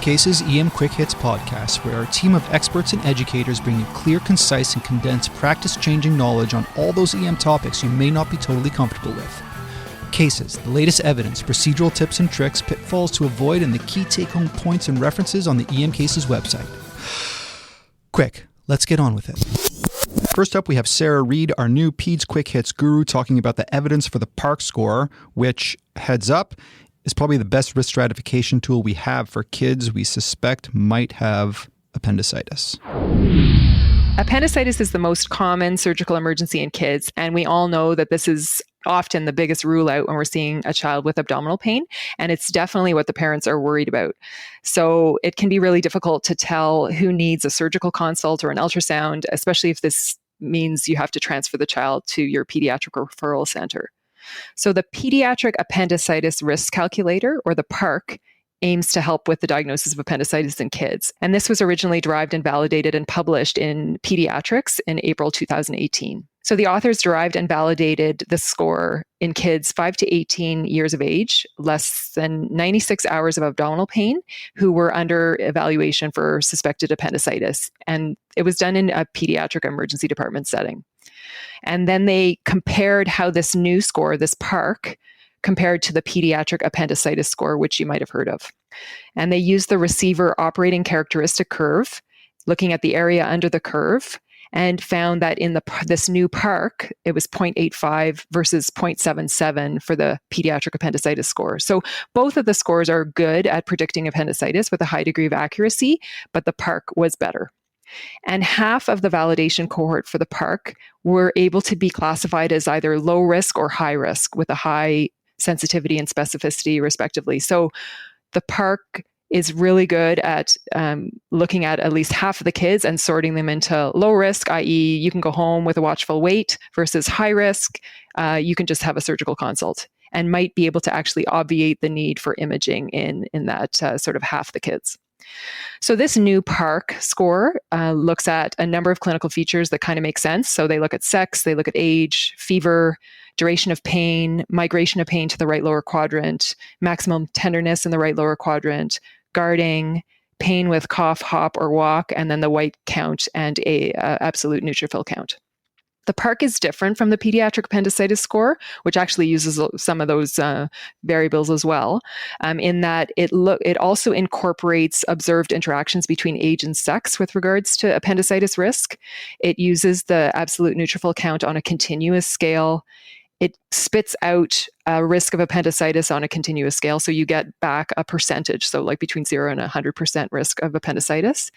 Cases EM Quick Hits podcast, where our team of experts and educators bring you clear, concise, and condensed practice-changing knowledge on all those EM topics you may not be totally comfortable with. Cases, the latest evidence, procedural tips and tricks, pitfalls to avoid, and the key take-home points and references on the EM Cases website. Quick, let's get on with it. First up, we have Sarah Reid, our new Peds Quick Hits guru, talking about the evidence for the PARC score, which, heads up, is probably the best risk stratification tool we have for kids we suspect might have appendicitis. Appendicitis is the most common surgical emergency in kids, and we all know that this is often the biggest rule out when we're seeing a child with abdominal pain, and it's definitely what the parents are worried about. So it can be really difficult to tell who needs a surgical consult or an ultrasound, especially if this means you have to transfer the child to your pediatric referral center. So the Pediatric Appendicitis Risk Calculator, or the PARC, aims to help with the diagnosis of appendicitis in kids. And this was originally derived and validated and published in Pediatrics in April 2018. So the authors derived and validated the score in kids 5 to 18 years of age, less than 96 hours of abdominal pain, who were under evaluation for suspected appendicitis. And it was done in a pediatric emergency department setting. And then they compared how this new score, this PARC, compared to the pediatric appendicitis score, which you might have heard of. And they used the receiver operating characteristic curve, looking at the area under the curve, and found that in this new PARC, it was 0.85 versus 0.77 for the pediatric appendicitis score. So both of the scores are good at predicting appendicitis with a high degree of accuracy, but the PARC was better. And half of the validation cohort for the PARC were able to be classified as either low risk or high risk with a high sensitivity and specificity, respectively. So the PARC is really good at looking at least half of the kids and sorting them into low risk, i.e. you can go home with a watchful wait, versus high risk, you can just have a surgical consult, and might be able to actually obviate the need for imaging in that sort of half the kids. So this new PARC score looks at a number of clinical features that kind of make sense. So they look at sex, they look at age, fever, duration of pain, migration of pain to the right lower quadrant, maximum tenderness in the right lower quadrant, guarding, pain with cough, hop, or walk, and then the white count and a absolute neutrophil count. The PARC is different from the pediatric appendicitis score, which actually uses some of those variables as well, in that it also incorporates observed interactions between age and sex with regards to appendicitis risk. It uses the absolute neutrophil count on a continuous scale. It spits out a risk of appendicitis on a continuous scale, so you get back a percentage, so like between 0 and 100% risk of appendicitis.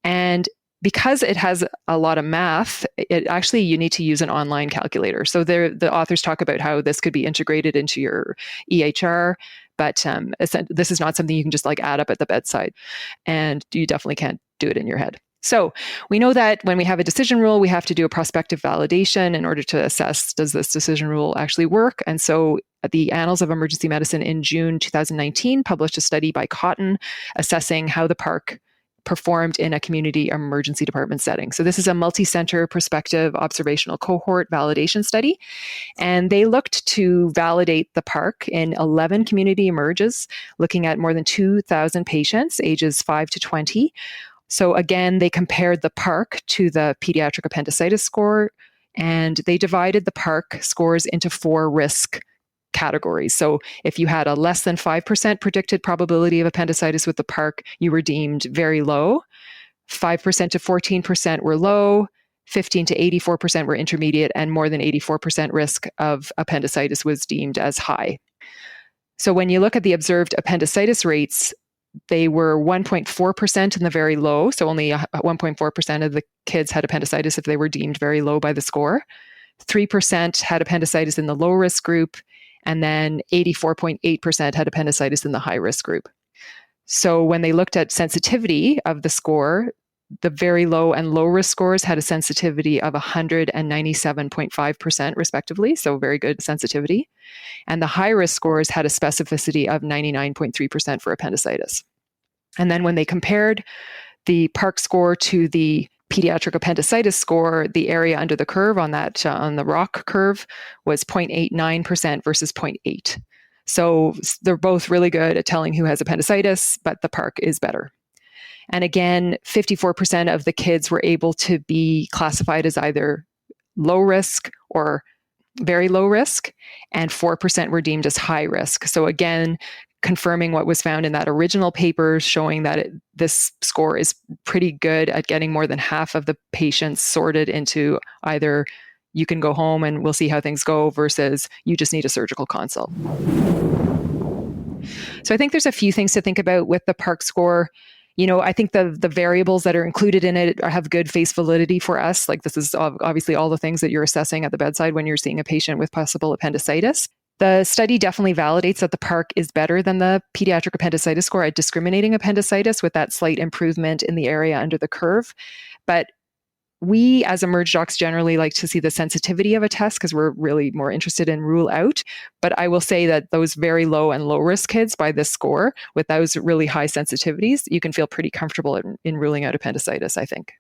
And because it has a lot of math, you need to use an online calculator. So the authors talk about how this could be integrated into your EHR, but this is not something you can just like add up at the bedside, and you definitely can't do it in your head. So we know that when we have a decision rule, we have to do a prospective validation in order to assess, does this decision rule actually work? And so the Annals of Emergency Medicine in June 2019 published a study by Cotton assessing how the PARC performed in a community emergency department setting. So this is a multi-center prospective observational cohort validation study. And they looked to validate the PARC in 11 community emerges, looking at more than 2,000 patients, ages 5 to 20. So again, they compared the PARC to the pediatric appendicitis score, and they divided the PARC scores into 4 risk categories. So if you had a less than 5% predicted probability of appendicitis with the PARC, you were deemed very low. 5% to 14% were low. 15 to 84% were intermediate, and more than 84% risk of appendicitis was deemed as high. So when you look at the observed appendicitis rates, they were 1.4% in the very low, so only 1.4% of the kids had appendicitis if they were deemed very low by the score. 3% had appendicitis in the low risk group, and then 84.8% had appendicitis in the high risk group. So when they looked at sensitivity of the score, the very low and low risk scores had a sensitivity of 197.5% respectively, so very good sensitivity. And the high risk scores had a specificity of 99.3% for appendicitis. And then when they compared the PARC score to the pediatric appendicitis score, the area under the curve on that on the rock curve was 0.89% versus 0.8. So they're both really good at telling who has appendicitis, but the PARC is better. And again, 54% of the kids were able to be classified as either low risk or very low risk, and 4% were deemed as high risk. So again, confirming what was found in that original paper, showing that this score is pretty good at getting more than half of the patients sorted into either you can go home and we'll see how things go versus you just need a surgical consult. So I think there's a few things to think about with the PARC score. I think the variables that are included in it have good face validity for us. Like this is obviously all the things that you're assessing at the bedside when you're seeing a patient with possible appendicitis. The study definitely validates that the PARC is better than the pediatric appendicitis score at discriminating appendicitis with that slight improvement in the area under the curve. But we as emerge docs generally like to see the sensitivity of a test because we're really more interested in rule out. But I will say that those very low and low risk kids by this score with those really high sensitivities, you can feel pretty comfortable in ruling out appendicitis, I think.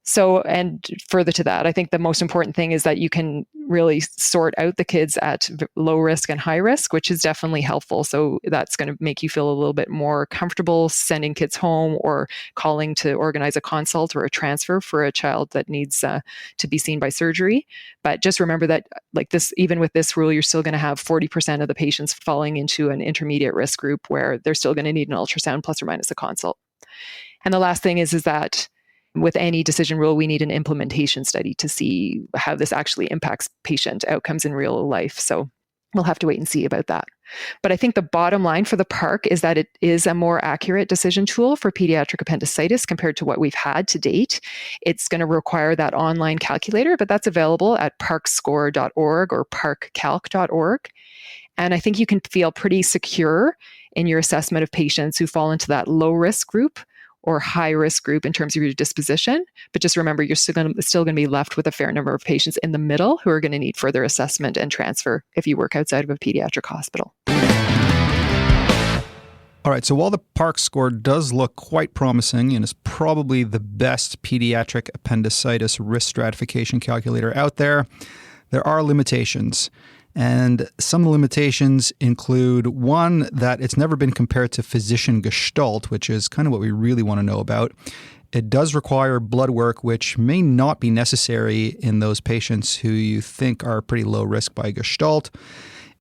So, and further to that, I think the most important thing is that you can really sort out the kids at low risk and high risk, which is definitely helpful. So that's going to make you feel a little bit more comfortable sending kids home or calling to organize a consult or a transfer for a child that needs to be seen by surgery. But just remember that like this, even with this rule, you're still going to have 40% of the patients falling into an intermediate risk group where they're still going to need an ultrasound plus or minus a consult. And the last thing is that with any decision rule, we need an implementation study to see how this actually impacts patient outcomes in real life. So we'll have to wait and see about that. But I think the bottom line for the PARC is that it is a more accurate decision tool for pediatric appendicitis compared to what we've had to date. It's going to require that online calculator, but that's available at parcscore.org or parccalc.org. And I think you can feel pretty secure in your assessment of patients who fall into that low risk group or high risk group in terms of your disposition. But just remember, you're still going to be left with a fair number of patients in the middle who are going to need further assessment and transfer if you work outside of a pediatric hospital. All right, so while the PARC score does look quite promising and is probably the best pediatric appendicitis risk stratification calculator out there, there are limitations. And some limitations include, one, that it's never been compared to physician gestalt, which is kind of what we really want to know about. It does require blood work, which may not be necessary in those patients who you think are pretty low risk by gestalt.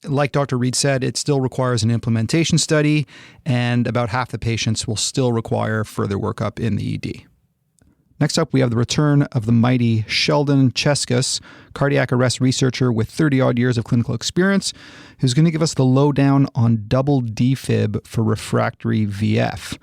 Like Dr. Reid said, it still requires an implementation study, and about half the patients will still require further workup in the ED. Next up, we have the return of the mighty Sheldon Cheskes, cardiac arrest researcher with 30-odd years of clinical experience, who's going to give us the lowdown on double defib for refractory VF.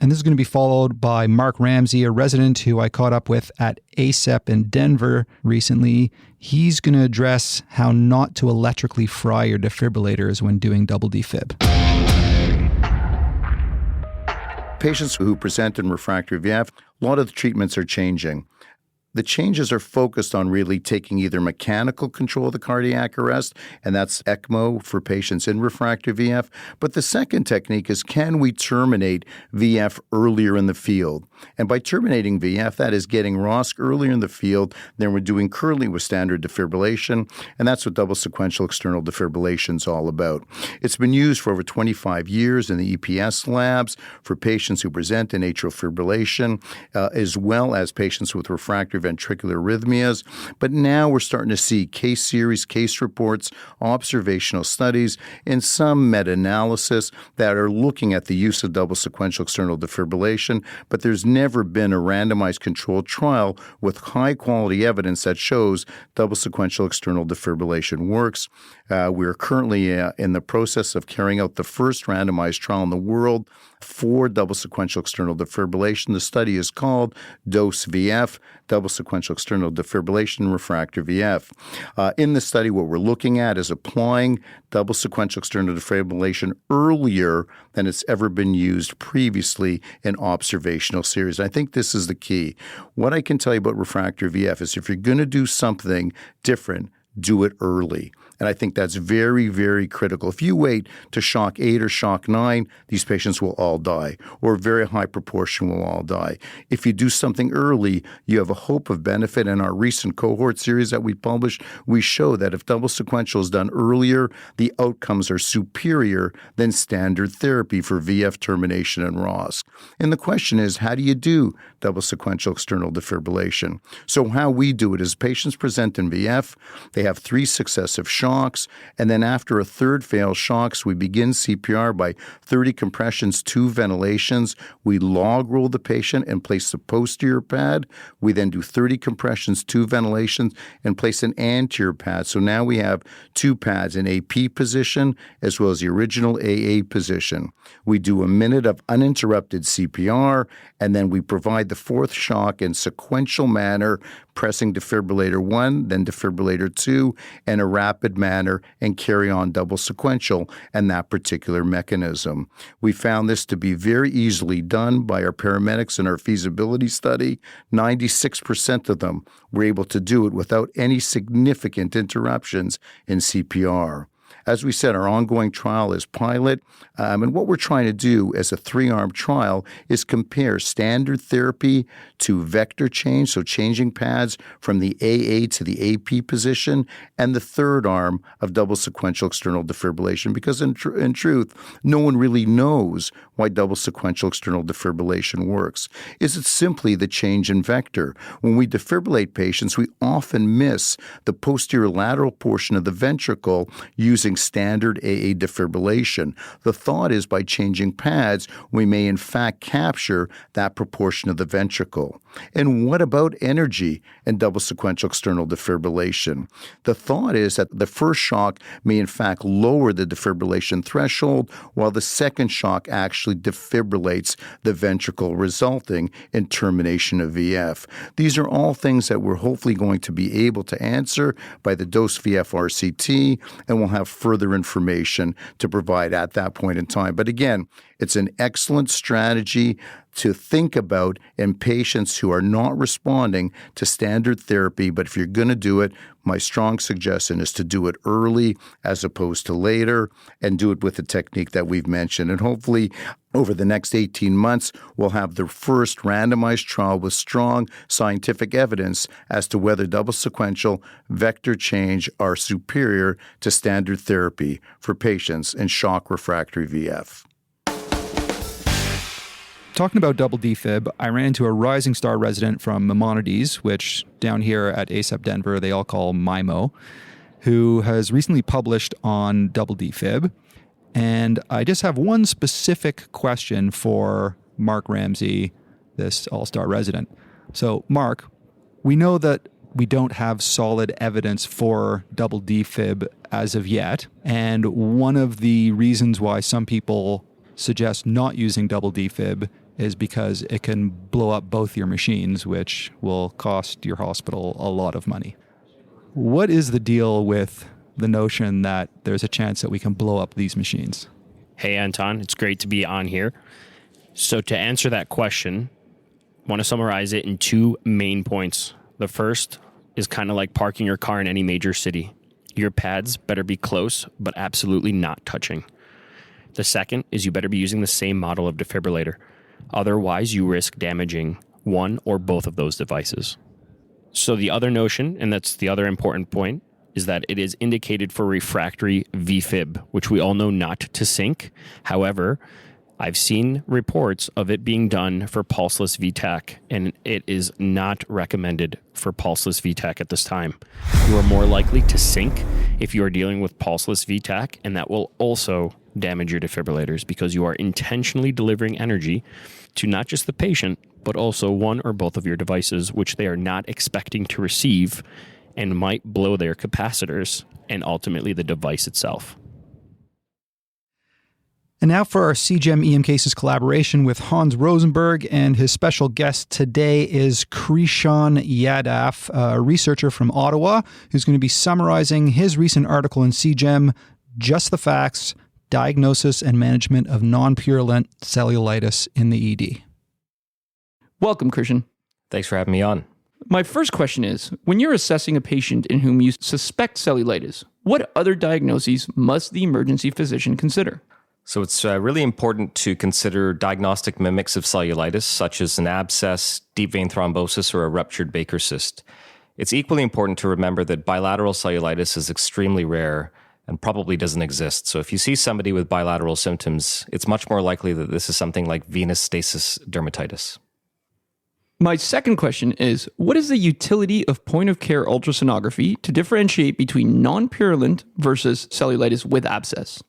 And this is going to be followed by Mark Ramzy, a resident who I caught up with at ACEP in Denver recently. He's going to address how not to electrically fry your defibrillators when doing double defib. Patients who present in refractory VF, a lot of the treatments are changing. The changes are focused on really taking either mechanical control of the cardiac arrest, and that's ECMO for patients in refractory VF. But the second technique is, can we terminate VF earlier in the field? And by terminating VF, that is getting ROSC earlier in the field than we're doing currently with standard defibrillation, and that's what double sequential external defibrillation is all about. It's been used for over 25 years in the EPS labs for patients who present in atrial fibrillation, as well as patients with refractory ventricular arrhythmias. But now we're starting to see case series, case reports, observational studies, and some meta-analysis that are looking at the use of double sequential external defibrillation, but there's never been a randomized controlled trial with high-quality evidence that shows double sequential external defibrillation works. We're currently in the process of carrying out the first randomized trial in the world for double sequential external defibrillation. The study is called DOSE VF, double sequential external defibrillation refractory VF. In the study, what we're looking at is applying double sequential external defibrillation earlier than it's ever been used previously in observational series. I think this is the key. What I can tell you about refractory VF is if you're going to do something different, do it early. And I think that's very, very critical. If you wait to shock 8 or shock 9, these patients will all die, or a very high proportion will all die. If you do something early, you have a hope of benefit. In our recent cohort series that we published, we show that if double sequential is done earlier, the outcomes are superior than standard therapy for VF termination and ROSC. And the question is, how do you do double sequential external defibrillation? So how we do it is patients present in VF, they have 3 successive shocks, and then after a third failed shocks, we begin CPR by 30 compressions, 2 ventilations. We log roll the patient and place the posterior pad. We then do 30 compressions, 2 ventilations, and place an anterior pad. So now we have 2 pads in AP position as well as the original AA position. We do a minute of uninterrupted CPR, and then we provide the 4th shock in sequential manner, pressing defibrillator 1, then defibrillator 2, in a rapid manner, and carry on double sequential and that particular mechanism. We found this to be very easily done by our paramedics in our feasibility study. 96% of them were able to do it without any significant interruptions in CPR. As we said, our ongoing trial is pilot, and what we're trying to do as a 3-arm trial is compare standard therapy to vector change, so changing pads from the AA to the AP position, and the 3rd arm of double sequential external defibrillation, because in truth, no one really knows why double sequential external defibrillation works. Is it simply the change in vector? When we defibrillate patients, we often miss the posterior lateral portion of the ventricle using standard AA defibrillation. The thought is by changing pads, we may in fact capture that proportion of the ventricle. And what about energy and double sequential external defibrillation? The thought is that the first shock may in fact lower the defibrillation threshold, while the second shock actually defibrillates the ventricle, resulting in termination of VF. These are all things that we're hopefully going to be able to answer by the dose VF RCT, and we'll have further information to provide at that point in time. But again, it's an excellent strategy to think about in patients who are not responding to standard therapy. But if you're going to do it, my strong suggestion is to do it early as opposed to later, and do it with the technique that we've mentioned. And hopefully, over the next 18 months, we'll have the first randomized trial with strong scientific evidence as to whether double sequential vector change are superior to standard therapy for patients in shock refractory VF. Talking about double defib, I ran into a Rising Star resident from Maimonides, which down here at ACEP Denver they all call MIMO, who has recently published on double defib. And I just have one specific question for Mark Ramzy, this all-star resident. So, Mark, we know that we don't have solid evidence for double defib as of yet. And one of the reasons why some people suggest not using double defib is because it can blow up both your machines, which will cost your hospital a lot of money. What is the deal with the notion that there's a chance that we can blow up these machines? Hey, Anton, it's great to be on here. So to answer that question, I want to summarize it in 2 main points. The first is kind of like parking your car in any major city. Your pads better be close, but absolutely not touching. The second is you better be using the same model of defibrillator. Otherwise, you risk damaging one or both of those devices. So the other notion, and that's the other important point, is that it is indicated for refractory VFib, which we all know not to sync. However, I've seen reports of it being done for pulseless VTAC, and it is not recommended for pulseless VTAC at this time. You are more likely to sync if you are dealing with pulseless VTAC, and that will also damage your defibrillators because you are intentionally delivering energy to not just the patient, but also one or both of your devices, which they are not expecting to receive and might blow their capacitors and ultimately the device itself. And now for our CJEM EM Cases collaboration with Hans Rosenberg, and his special guest today is Krishan Yadav, a researcher from Ottawa, who's going to be summarizing his recent article in CJEM, Just the Facts, Diagnosis and Management of Non-Purulent Cellulitis in the ED. Welcome, Krishan. Thanks for having me on. My first question is, when you're assessing a patient in whom you suspect cellulitis, what other diagnoses must the emergency physician consider? So it's really important to consider diagnostic mimics of cellulitis, such as an abscess, deep vein thrombosis, or a ruptured Baker cyst. It's equally important to remember that bilateral cellulitis is extremely rare and probably doesn't exist. So if you see somebody with bilateral symptoms, it's much more likely that this is something like venous stasis dermatitis. My second question is, what is the utility of point-of-care ultrasonography to differentiate between non-purulent versus cellulitis with abscess?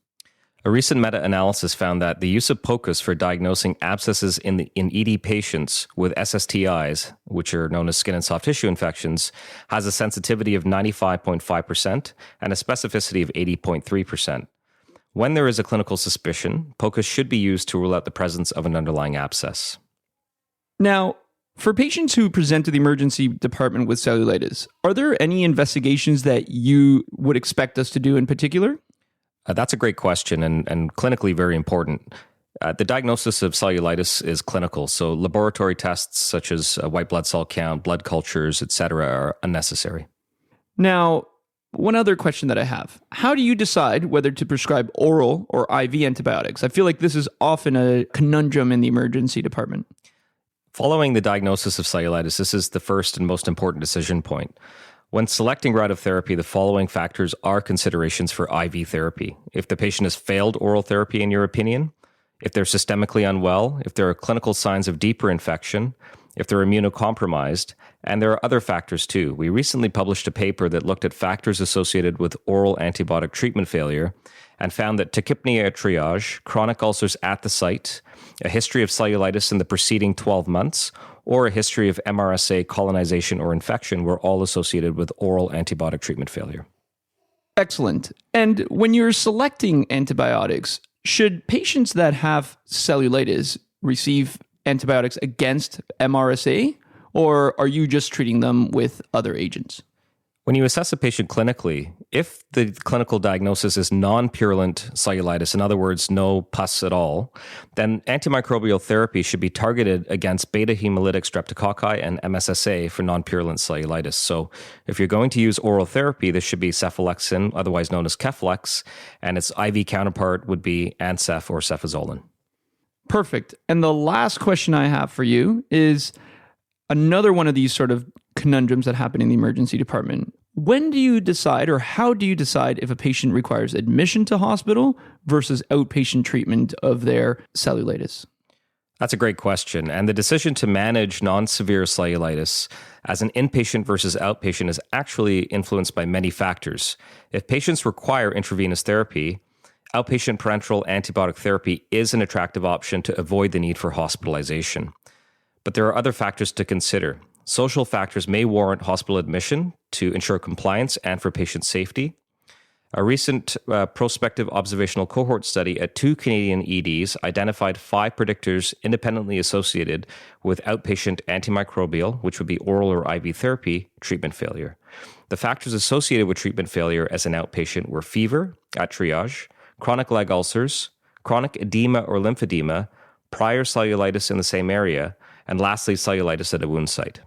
A recent meta-analysis found that the use of POCUS for diagnosing abscesses in ED patients with SSTIs, which are known as skin and soft tissue infections, has a sensitivity of 95.5% and a specificity of 80.3%. When there is a clinical suspicion, POCUS should be used to rule out the presence of an underlying abscess. Now, for patients who present to the emergency department with cellulitis, are there any investigations that you would expect us to do in particular? That's a great question and clinically very important. The diagnosis of cellulitis is clinical, so laboratory tests such as white blood cell count, blood cultures, etc., are unnecessary. Now, one other question that I have. How do you decide whether to prescribe oral or IV antibiotics? I feel like this is often a conundrum in the emergency department. Following the diagnosis of cellulitis, this is the first and most important decision point. When selecting route of therapy, the following factors are considerations for IV therapy. If the patient has failed oral therapy, in your opinion, if they're systemically unwell, if there are clinical signs of deeper infection, if they're immunocompromised, and there are other factors too. We recently published a paper that looked at factors associated with oral antibiotic treatment failure and found that tachypnea at triage, chronic ulcers at the site, a history of cellulitis in the preceding 12 months, or a history of MRSA colonization or infection were all associated with oral antibiotic treatment failure. Excellent. And when you're selecting antibiotics, should patients that have cellulitis receive antibiotics against MRSA, or are you just treating them with other agents? When you assess a patient clinically, if the clinical diagnosis is non-purulent cellulitis, in other words, no pus at all, then antimicrobial therapy should be targeted against beta-hemolytic streptococci and MSSA for non-purulent cellulitis. So if you're going to use oral therapy, this should be cephalexin, otherwise known as Keflex, and its IV counterpart would be Ancef or cefazolin. Perfect. And the last question I have for you is another one of these sort of conundrums that happen in the emergency department. When do you decide, or how do you decide if a patient requires admission to hospital versus outpatient treatment of their cellulitis? That's a great question. And the decision to manage non-severe cellulitis as an inpatient versus outpatient is actually influenced by many factors. If patients require intravenous therapy, outpatient parenteral antibiotic therapy is an attractive option to avoid the need for hospitalization. But there are other factors to consider. Social factors may warrant hospital admission to ensure compliance and for patient safety. A recent prospective observational cohort study at 2 Canadian EDs identified 5 predictors independently associated with outpatient antimicrobial, which would be oral or IV therapy, treatment failure. The factors associated with treatment failure as an outpatient were fever at triage, chronic leg ulcers, chronic edema or lymphedema, prior cellulitis in the same area, and lastly, cellulitis at a wound site.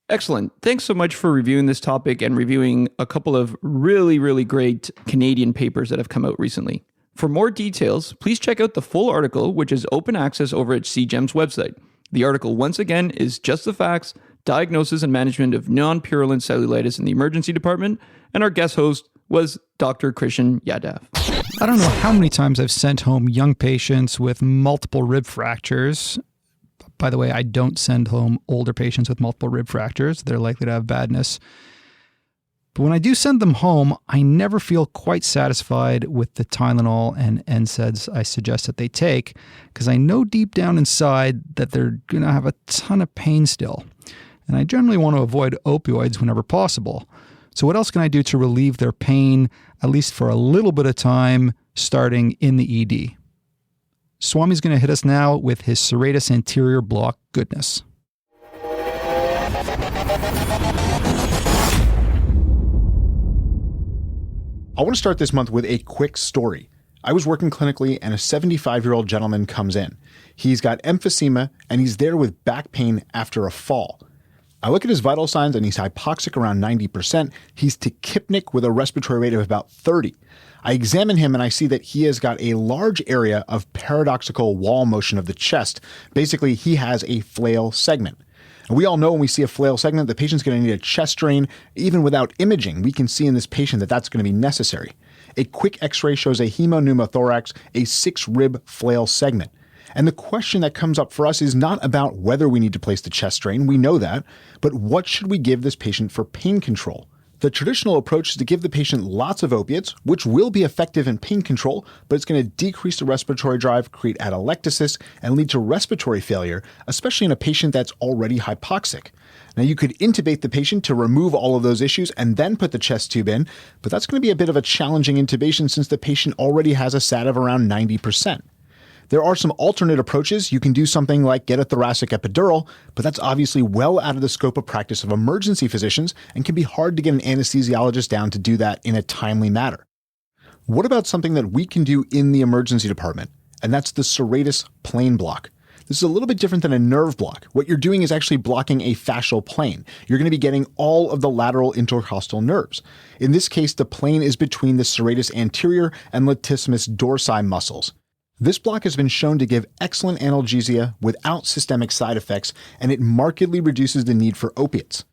Excellent. Thanks so much for reviewing this topic and reviewing a couple of really, really great Canadian papers that have come out recently. For more details, please check out the full article, which is open access over at CJEM's website. The article, once again, is Just the Facts, Diagnosis and Management of Non-Purulent Cellulitis in the Emergency Department, and our guest host was Dr. Krishan Yadav. I don't know how many times I've sent home young patients with multiple rib fractures. By the way, I don't send home older patients with multiple rib fractures. They're likely to have badness. But when I do send them home, I never feel quite satisfied with the Tylenol and NSAIDs I suggest that they take, because I know deep down inside that they're going to have a ton of pain still. And I generally want to avoid opioids whenever possible. So what else can I do to relieve their pain, at least for a little bit of time, starting in the ED? Swami's going to hit us now with his Serratus Anterior block goodness. I want to start this month with a quick story. I was working clinically and a 75-year-old gentleman comes in. He's got emphysema and he's there with back pain after a fall. I look at his vital signs and he's hypoxic around 90%. He's tachypnic with a respiratory rate of about 30. I examine him and I see that he has got a large area of paradoxical wall motion of the chest. Basically, he has a flail segment. And we all know when we see a flail segment, the patient's going to need a chest drain. Even without imaging, we can see in this patient that that's going to be necessary. A quick x-ray shows a hemopneumothorax, a 6-rib flail segment. And the question that comes up for us is not about whether we need to place the chest drain, we know that, but what should we give this patient for pain control? The traditional approach is to give the patient lots of opiates, which will be effective in pain control, but it's going to decrease the respiratory drive, create atelectasis, and lead to respiratory failure, especially in a patient that's already hypoxic. Now, you could intubate the patient to remove all of those issues and then put the chest tube in, but that's going to be a bit of a challenging intubation since the patient already has a SAT of around 90%. There are some alternate approaches. You can do something like get a thoracic epidural, but that's obviously well out of the scope of practice of emergency physicians and can be hard to get an anesthesiologist down to do that in a timely manner. What about something that we can do in the emergency department? And that's the serratus plane block. This is a little bit different than a nerve block. What you're doing is actually blocking a fascial plane. You're going to be getting all of the lateral intercostal nerves. In this case, the plane is between the serratus anterior and latissimus dorsi muscles. This block has been shown to give excellent analgesia without systemic side effects, and it markedly reduces the need for opiates.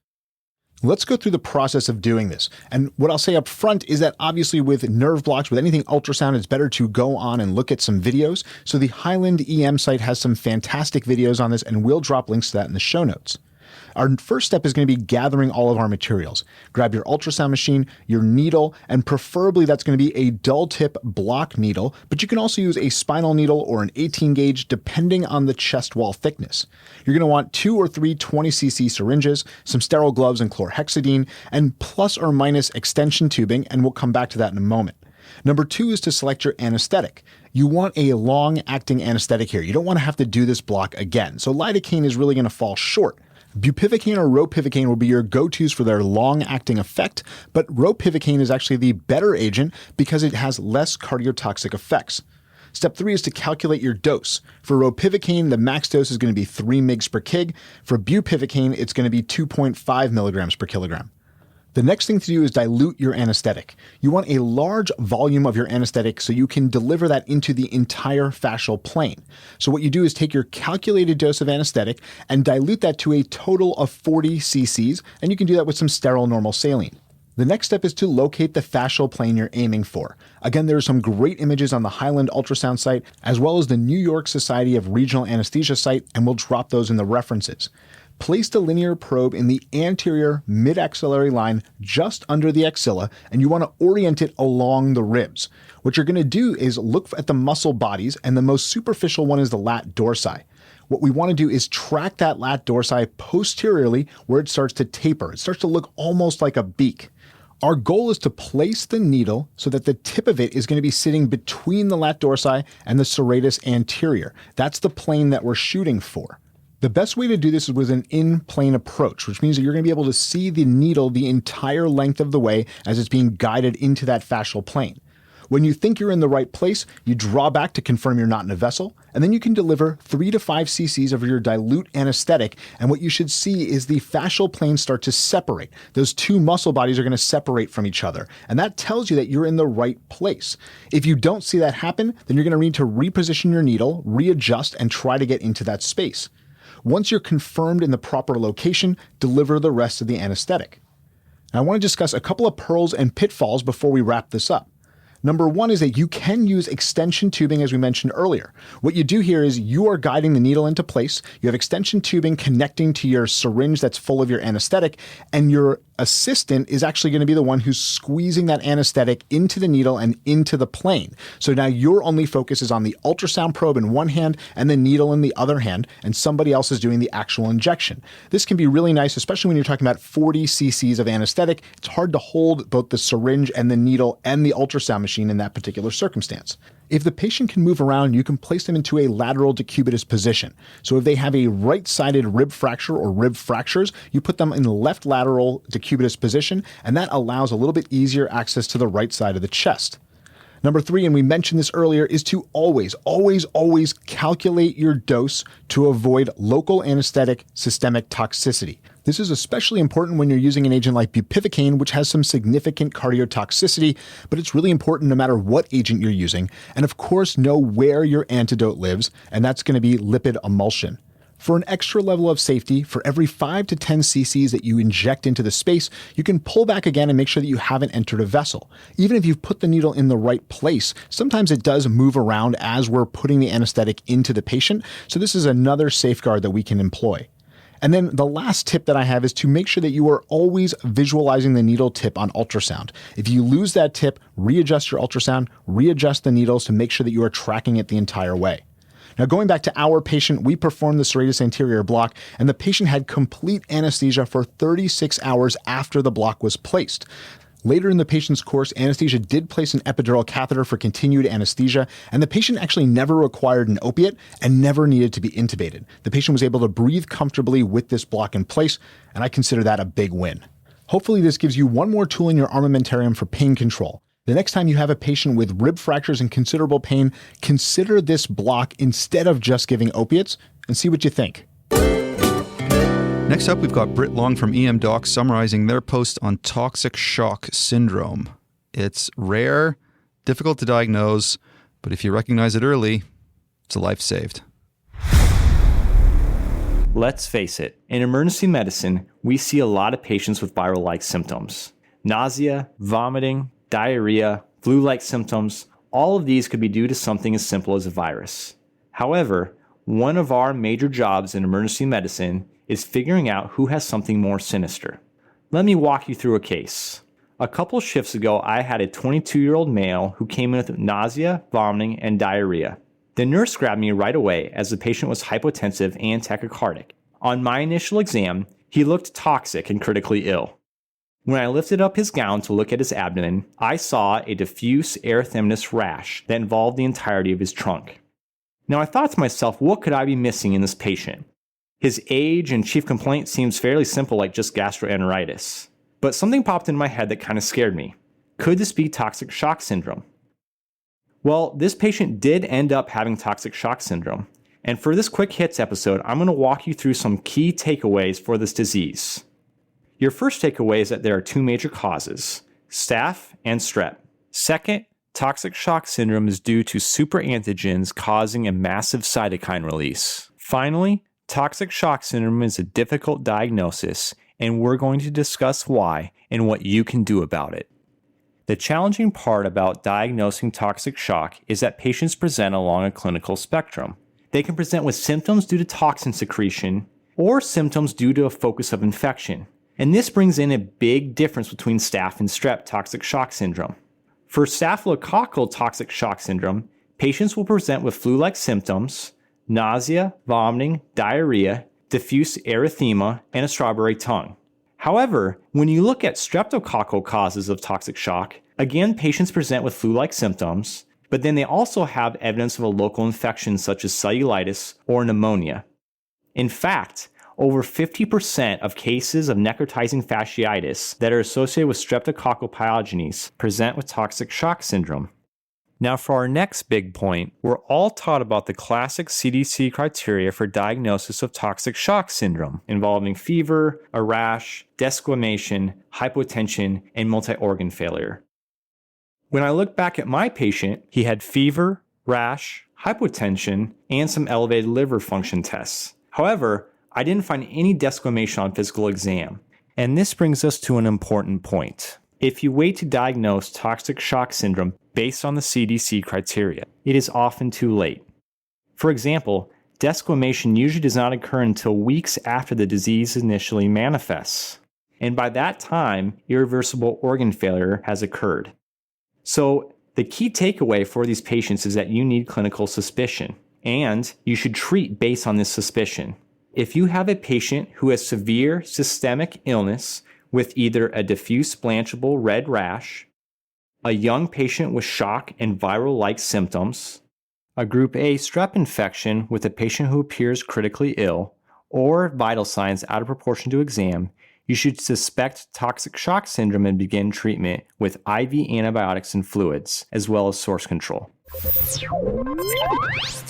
Let's go through the process of doing this. And what I'll say up front is that obviously with nerve blocks, with anything ultrasound, it's better to go on and look at some videos. So the Highland EM site has some fantastic videos on this, and we'll drop links to that in the show notes. Our first step is going to be gathering all of our materials. Grab your ultrasound machine, your needle, and preferably that's going to be a dull tip block needle, but you can also use a spinal needle or an 18 gauge depending on the chest wall thickness. You're going to want 2 or 3 20cc syringes, some sterile gloves and chlorhexidine, and plus or minus extension tubing, and we'll come back to that in a moment. Number 2 is to select your anesthetic. You want a long-acting anesthetic here. You don't want to have to do this block again, so lidocaine is really going to fall short. Bupivacaine or ropivacaine will be your go-tos for their long-acting effect, but ropivacaine is actually the better agent because it has less cardiotoxic effects. Step 3 is to calculate your dose. For ropivacaine, the max dose is going to be 3 mg per kg. For bupivacaine, it's going to be 2.5 milligrams per kilogram. The next thing to do is dilute your anesthetic. You want a large volume of your anesthetic so you can deliver that into the entire fascial plane. So what you do is take your calculated dose of anesthetic and dilute that to a total of 40 cc's, and you can do that with some sterile normal saline. The next step is to locate the fascial plane you're aiming for. Again, there are some great images on the Highland ultrasound site, as well as the New York Society of Regional Anesthesia site, and we'll drop those in the references. Place the linear probe in the anterior mid-axillary line just under the axilla, and you want to orient it along the ribs. What you're going to do is look at the muscle bodies, and the most superficial one is the lat dorsi. What we want to do is track that lat dorsi posteriorly where it starts to taper. It starts to look almost like a beak. Our goal is to place the needle so that the tip of it is going to be sitting between the lat dorsi and the serratus anterior. That's the plane that we're shooting for. The best way to do this is with an in-plane approach, which means that you're going to be able to see the needle the entire length of the way as it's being guided into that fascial plane. When you think you're in the right place, you draw back to confirm you're not in a vessel, and then you can deliver 3 to 5 cc's of your dilute anesthetic, and what you should see is the fascial plane start to separate. Those 2 muscle bodies are going to separate from each other, and that tells you that you're in the right place. If you don't see that happen, then you're going to need to reposition your needle, readjust, and try to get into that space. Once you're confirmed in the proper location, deliver the rest of the anesthetic. Now, I want to discuss a couple of pearls and pitfalls before we wrap this up. Number 1 is that you can use extension tubing, as we mentioned earlier. What you do here is you are guiding the needle into place. You have extension tubing connecting to your syringe that's full of your anesthetic, and your assistant is actually going to be the one who's squeezing that anesthetic into the needle and into the plane. So now your only focus is on the ultrasound probe in one hand and the needle in the other hand, and somebody else is doing the actual injection. This can be really nice, especially when you're talking about 40 cc's of anesthetic. It's hard to hold both the syringe and the needle and the ultrasound machine in that particular circumstance. If the patient can move around, you can place them into a lateral decubitus position. So if they have a right-sided rib fracture or rib fractures, you put them in the left lateral decubitus position, and that allows a little bit easier access to the right side of the chest. Number 3, and we mentioned this earlier, is to always calculate your dose to avoid local anesthetic systemic toxicity. This is especially important when you're using an agent like bupivacaine, which has some significant cardiotoxicity, but it's really important no matter what agent you're using. And of course, know where your antidote lives, and that's going to be lipid emulsion. For an extra level of safety, for every 5 to 10 cc's that you inject into the space, you can pull back again and make sure that you haven't entered a vessel. Even if you've put the needle in the right place, sometimes it does move around as we're putting the anesthetic into the patient, so this is another safeguard that we can employ. And then the last tip that I have is to make sure that you are always visualizing the needle tip on ultrasound. If you lose that tip, readjust your ultrasound, readjust the needles to make sure that you are tracking it the entire way. Now, going back to our patient, we performed the Serratus Anterior block, and the patient had complete anesthesia for 36 hours after the block was placed. Later in the patient's course, anesthesia did place an epidural catheter for continued anesthesia, and the patient actually never required an opiate and never needed to be intubated. The patient was able to breathe comfortably with this block in place, and I consider that a big win. Hopefully this gives you one more tool in your armamentarium for pain control. The next time you have a patient with rib fractures and considerable pain, consider this block instead of just giving opiates and see what you think. Next up, we've got Brit Long from EM Doc summarizing their post on toxic shock syndrome. It's rare, difficult to diagnose, but if you recognize it early, it's a life saved. Let's face it, in emergency medicine, we see a lot of patients with viral-like symptoms. Nausea, vomiting, diarrhea, flu-like symptoms, all of these could be due to something as simple as a virus. However, one of our major jobs in emergency medicine is figuring out who has something more sinister. Let me walk you through a case. A couple shifts ago, I had a 22-year-old male who came in with nausea, vomiting, and diarrhea. The nurse grabbed me right away as the patient was hypotensive and tachycardic. On my initial exam, he looked toxic and critically ill. When I lifted up his gown to look at his abdomen, I saw a diffuse erythematous rash that involved the entirety of his trunk. Now I thought to myself, what could I be missing in this patient? His age and chief complaint seems fairly simple, like just gastroenteritis. But something popped in my head that kind of scared me. Could this be toxic shock syndrome? Well, this patient did end up having toxic shock syndrome. And for this quick hits episode, I'm going to walk you through some key takeaways for this disease. Your first takeaway is that there are two major causes, staph and strep. Second, toxic shock syndrome is due to superantigens causing a massive cytokine release. Finally, toxic shock syndrome is a difficult diagnosis, and we're going to discuss why and what you can do about it. The challenging part about diagnosing toxic shock is that patients present along a clinical spectrum. They can present with symptoms due to toxin secretion or symptoms due to a focus of infection. And this brings in a big difference between staph and strep toxic shock syndrome. For staphylococcal toxic shock syndrome, patients will present with flu-like symptoms, nausea, vomiting, diarrhea, diffuse erythema, and a strawberry tongue. However, when you look at streptococcal causes of toxic shock, again, patients present with flu-like symptoms, but then they also have evidence of a local infection such as cellulitis or pneumonia. In fact, over 50% of cases of necrotizing fasciitis that are associated with streptococcal pyogenes present with toxic shock syndrome. Now for our next big point, we're all taught about the classic CDC criteria for diagnosis of toxic shock syndrome, involving fever, a rash, desquamation, hypotension, and multi-organ failure. When I look back at my patient, he had fever, rash, hypotension, and some elevated liver function tests. However, I didn't find any desquamation on physical exam. And this brings us to an important point. If you wait to diagnose toxic shock syndrome based on the CDC criteria, it is often too late. For example, desquamation usually does not occur until weeks after the disease initially manifests. And by that time, irreversible organ failure has occurred. So the key takeaway for these patients is that you need clinical suspicion, and you should treat based on this suspicion. If you have a patient who has severe systemic illness with either a diffuse blanchable red rash, a young patient with shock and viral-like symptoms, a group A strep infection with a patient who appears critically ill, or vital signs out of proportion to exam, you should suspect toxic shock syndrome and begin treatment with IV antibiotics and fluids, as well as source control.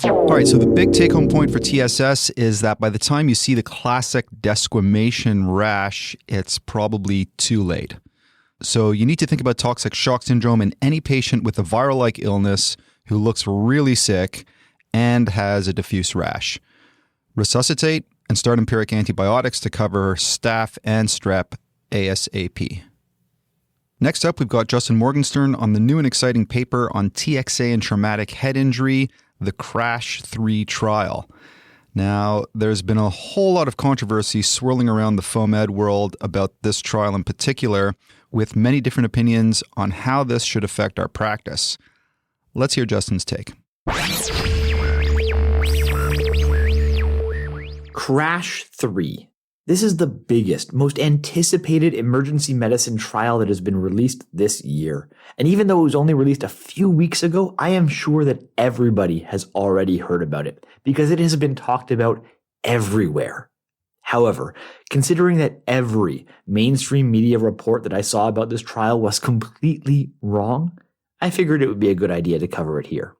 All right, so the big take-home point for TSS is that by the time you see the classic desquamation rash, it's probably too late. So you need to think about toxic shock syndrome in any patient with a viral-like illness who looks really sick and has a diffuse rash. Resuscitate and start empiric antibiotics to cover staph and strep ASAP. Next up, we've got Justin Morgenstern on the new and exciting paper on TXA and traumatic head injury, the CRASH-3 trial. Now, there's been a whole lot of controversy swirling around the FOAMed world about this trial in particular, with many different opinions on how this should affect our practice. Let's hear Justin's take. CRASH-3. This is the biggest, most anticipated emergency medicine trial that has been released this year. And even though it was only released a few weeks ago, I am sure that everybody has already heard about it because it has been talked about everywhere. However, considering that every mainstream media report that I saw about this trial was completely wrong, I figured it would be a good idea to cover it here.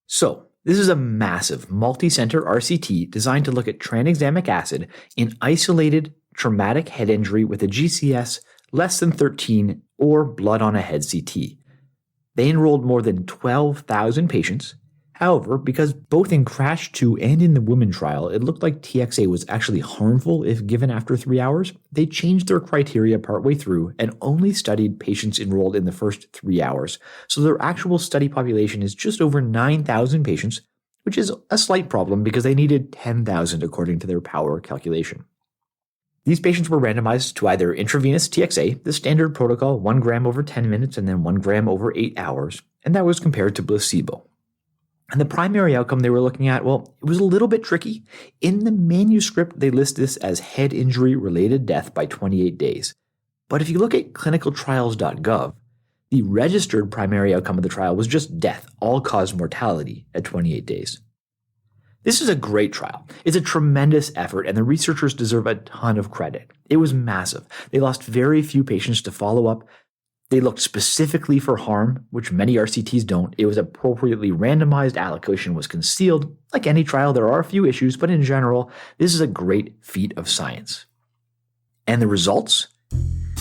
So, this is a massive multi-center RCT designed to look at tranexamic acid in isolated traumatic head injury with a GCS less than 13 or blood on a head CT. They enrolled more than 12,000 patients. However, because both in CRASH-2 and in the women trial, it looked like TXA was actually harmful if given after 3 hours, they changed their criteria partway through and only studied patients enrolled in the first 3 hours. So their actual study population is just over 9,000 patients, which is a slight problem because they needed 10,000 according to their power calculation. These patients were randomized to either intravenous TXA, the standard protocol, 1 gram over 10 minutes and then 1 gram over 8 hours, and that was compared to placebo. And the primary outcome they were looking at, well, it was a little bit tricky. In the manuscript, they list this as head injury-related death by 28 days. But if you look at clinicaltrials.gov, the registered primary outcome of the trial was just death, all-cause mortality at 28 days. This is a great trial. It's a tremendous effort, and the researchers deserve a ton of credit. It was massive. They lost very few patients to follow-up. They looked specifically for harm, which many RCTs don't. It was appropriately randomized, allocation was concealed. Like any trial, there are a few issues, but in general, this is a great feat of science. And the results?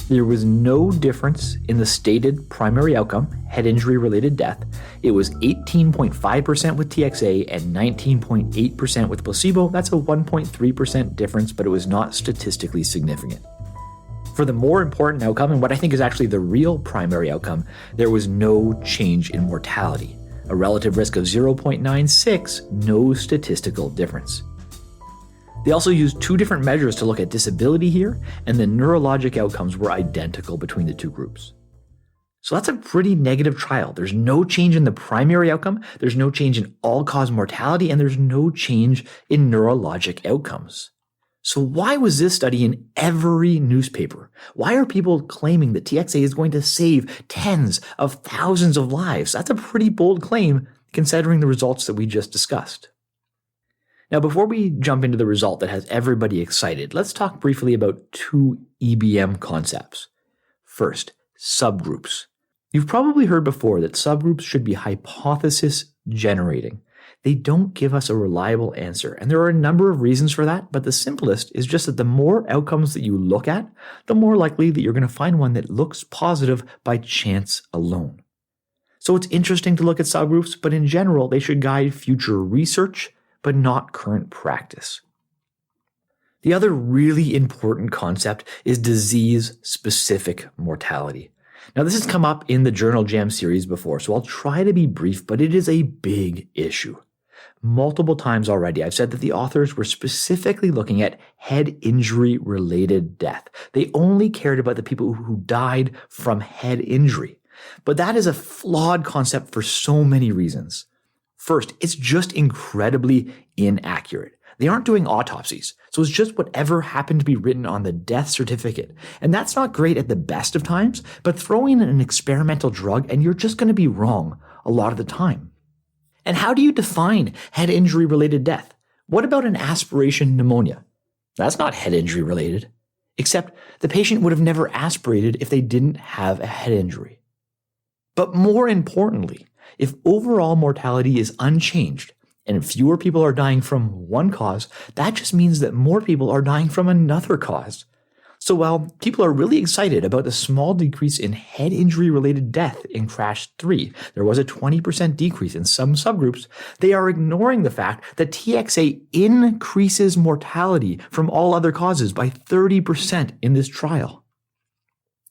There was no difference in the stated primary outcome, head injury-related death. It was 18.5% with TXA and 19.8% with placebo. That's a 1.3% difference, but it was not statistically significant. For the more important outcome, and what I think is actually the real primary outcome, there was no change in mortality. A relative risk of 0.96, no statistical difference. They also used 2 different measures to look at disability here, and the neurologic outcomes were identical between the 2 groups. So that's a pretty negative trial. There's no change in the primary outcome, there's no change in all-cause mortality, and there's no change in neurologic outcomes. So why was this study in every newspaper? Why are people claiming that TXA is going to save tens of thousands of lives? That's a pretty bold claim considering the results that we just discussed. Now, before we jump into the result that has everybody excited, let's talk briefly about 2 EBM concepts. First, subgroups. You've probably heard before that subgroups should be hypothesis generating. They don't give us a reliable answer, and there are a number of reasons for that, but the simplest is just that the more outcomes that you look at, the more likely that you're going to find one that looks positive by chance alone. So it's interesting to look at subgroups, but in general, they should guide future research, but not current practice. The other really important concept is disease-specific mortality. Now, this has come up in the Journal Jam series before, so I'll try to be brief, but it is a big issue. Multiple times already, I've said that the authors were specifically looking at head injury-related death. They only cared about the people who died from head injury. But that is a flawed concept for so many reasons. First, it's just incredibly inaccurate. They aren't doing autopsies, so it's just whatever happened to be written on the death certificate. And that's not great at the best of times, but throw in an experimental drug and you're just going to be wrong a lot of the time. And how do you define head injury-related death? What about an aspiration pneumonia? That's not head injury-related. except the patient would have never aspirated if they didn't have a head injury. But more importantly, if overall mortality is unchanged and fewer people are dying from one cause, that just means that more people are dying from another cause. So while people are really excited about the small decrease in head injury-related death in CRASH-3, there was a 20% decrease in some subgroups, they are ignoring the fact that TXA increases mortality from all other causes by 30% in this trial.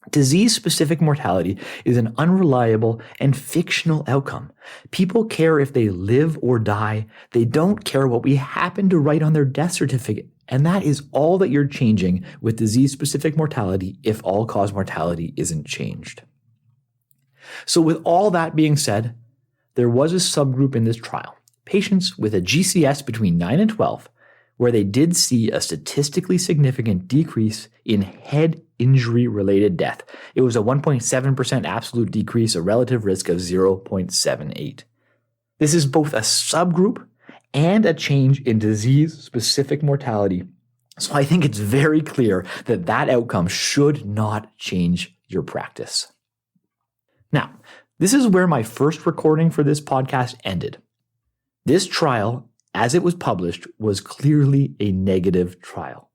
Disease-specific mortality is an unreliable and fictional outcome. People care if they live or die. They don't care what we happen to write on their death certificate. And that is all that you're changing with disease-specific mortality if all-cause mortality isn't changed. So with all that being said, there was a subgroup in this trial, patients with a GCS between 9 and 12, where they did see a statistically significant decrease in head injury-related death. It was a 1.7% absolute decrease, a relative risk of 0.78. This is both a subgroup and a change in disease-specific mortality. So I think it's very clear that that outcome should not change your practice. Now, this is where my first recording for this podcast ended. This trial, as it was published, was clearly a negative trial.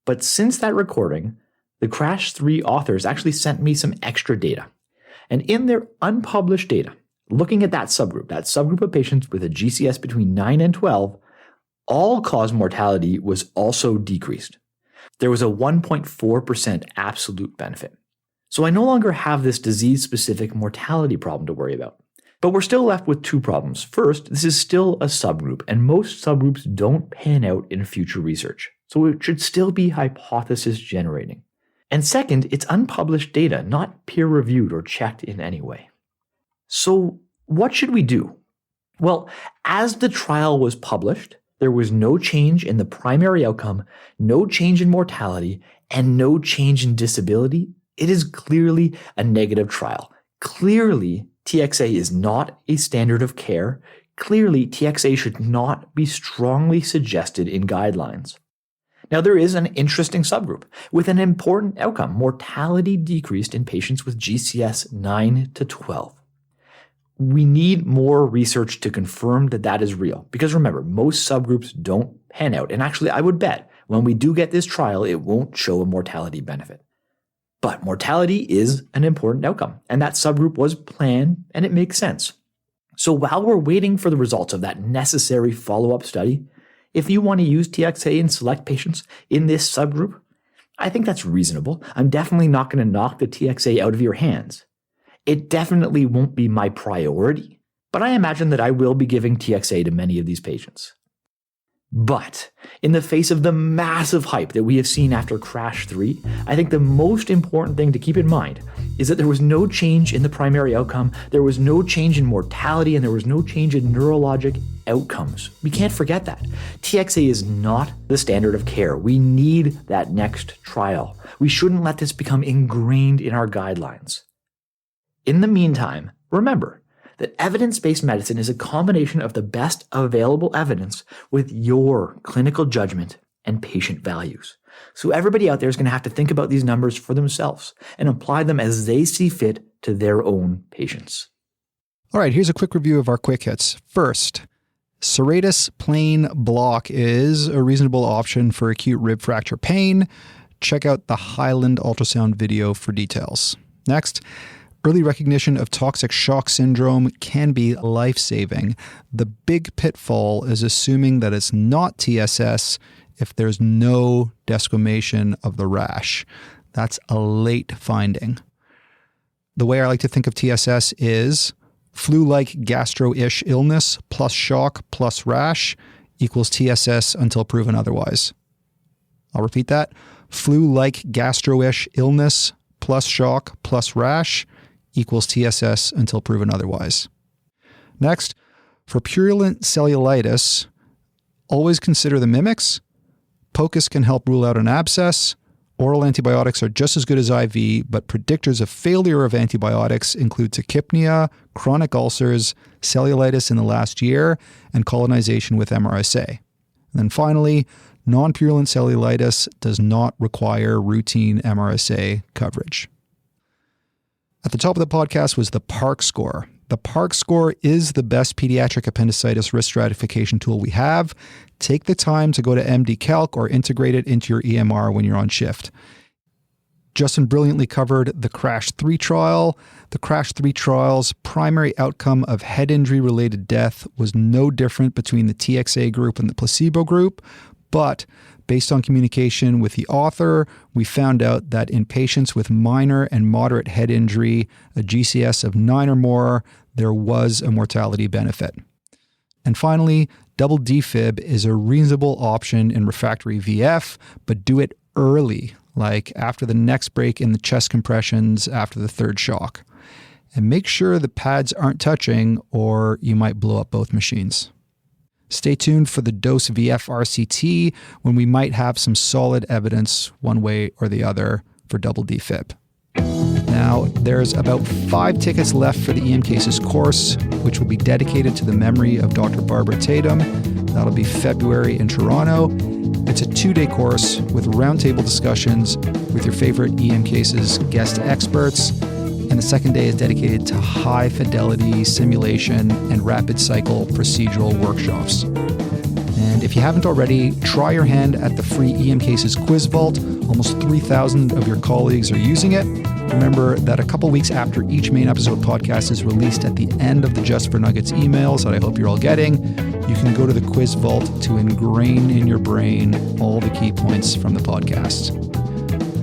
But since that recording, the CRASH-3 authors actually sent me some extra data. And in their unpublished data, looking at that subgroup of patients with a GCS between 9 and 12, all-cause mortality was also decreased. There was a 1.4% absolute benefit. So I no longer have this disease-specific mortality problem to worry about. But we're still left with two problems. First, this is still a subgroup, and most subgroups don't pan out in future research. So it should still be hypothesis generating. And second, it's unpublished data, not peer-reviewed or checked in any way. So what should we do? Well, as the trial was published, there was no change in the primary outcome, no change in mortality, and no change in disability. It is clearly a negative trial. Clearly, TXA is not a standard of care. Clearly, TXA should not be strongly suggested in guidelines. Now, there is an interesting subgroup with an important outcome. Mortality decreased in patients with GCS 9 to 12. We need more research to confirm that that is real. Because remember, most subgroups don't pan out. And actually, I would bet when we do get this trial, it won't show a mortality benefit. But mortality is an important outcome. And that subgroup was planned, and it makes sense. So while we're waiting for the results of that necessary follow-up study, if you want to use TXA in select patients in this subgroup, I think that's reasonable. I'm definitely not going to knock the TXA out of your hands. It definitely won't be my priority, but I imagine that I will be giving TXA to many of these patients. But in the face of the massive hype that we have seen after CRASH-3, I think the most important thing to keep in mind is that there was no change in the primary outcome, there was no change in mortality, and there was no change in neurologic outcomes. We can't forget that. TXA is not the standard of care. We need that next trial. We shouldn't let this become ingrained in our guidelines. In the meantime, remember that evidence-based medicine is a combination of the best available evidence with your clinical judgment and patient values. So everybody out there is going to have to think about these numbers for themselves and apply them as they see fit to their own patients. All right, here's a quick review of our quick hits. First, Serratus plain block is a reasonable option for acute rib fracture pain. Check out the Highland ultrasound video for details. Next, early recognition of toxic shock syndrome can be life-saving. The big pitfall is assuming that it's not TSS if there's no desquamation of the rash. That's a late finding. The way I like to think of TSS is flu-like gastro-ish illness plus shock plus rash equals TSS until proven otherwise. I'll repeat that. Flu-like gastro-ish illness plus shock plus rash equals TSS until proven otherwise. Next, for purulent cellulitis, always consider the mimics. POCUS can help rule out an abscess. Oral antibiotics are just as good as IV, but predictors of failure of antibiotics include tachypnea, chronic ulcers, cellulitis in the last year, and colonization with MRSA. And then finally, Non-purulent cellulitis does not require routine MRSA coverage. At the top of the podcast was the PARC score. The PARC score is the best pediatric appendicitis risk stratification tool we have. Take the time to go to MD Calc or integrate it into your EMR when you're on shift. Justin brilliantly covered the CRASH-3 trial. The CRASH-3 trial's primary outcome of head injury-related death was no different between the TXA group and the placebo group, but based on communication with the author, we found out that in patients with minor and moderate head injury, a GCS of 9 or more, there was a mortality benefit. And finally, double defib is a reasonable option in refractory VF, but do it early, like after the next break in the chest compressions after the third shock. And make sure the pads aren't touching or you might blow up both machines. Stay tuned for the dose VF RCT when we might have some solid evidence one way or the other for double defib. Now, there's about 5 tickets left for the EM Cases course, which will be dedicated to the memory of Dr. Barbara Tatum. That'll be February in Toronto. It's a 2-day course with roundtable discussions with your favorite EM Cases guest experts. And the second day is dedicated to high-fidelity simulation and rapid cycle procedural workshops. And if you haven't already, try your hand at the free EM Cases Quiz Vault. Almost 3,000 of your colleagues are using it. Remember that a couple weeks after each main episode podcast is released at the end of the Just for Nuggets emails that I hope you're all getting, you can go to the Quiz Vault to ingrain in your brain all the key points from the podcast.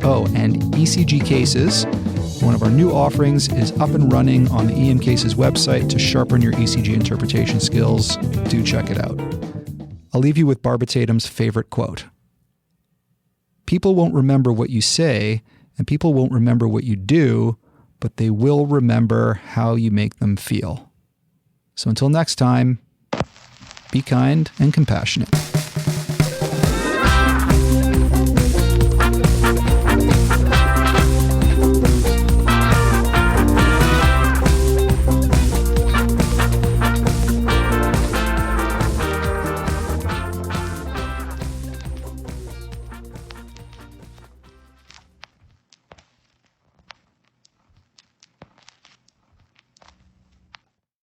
Oh, and ECG Cases, one of our new offerings, is up and running on the EM Cases website to sharpen your ECG interpretation skills. Do check it out. I'll leave you with Barbara Tatum's favorite quote. People won't remember what you say, and people won't remember what you do, but they will remember how you make them feel. So until next time, be kind and compassionate.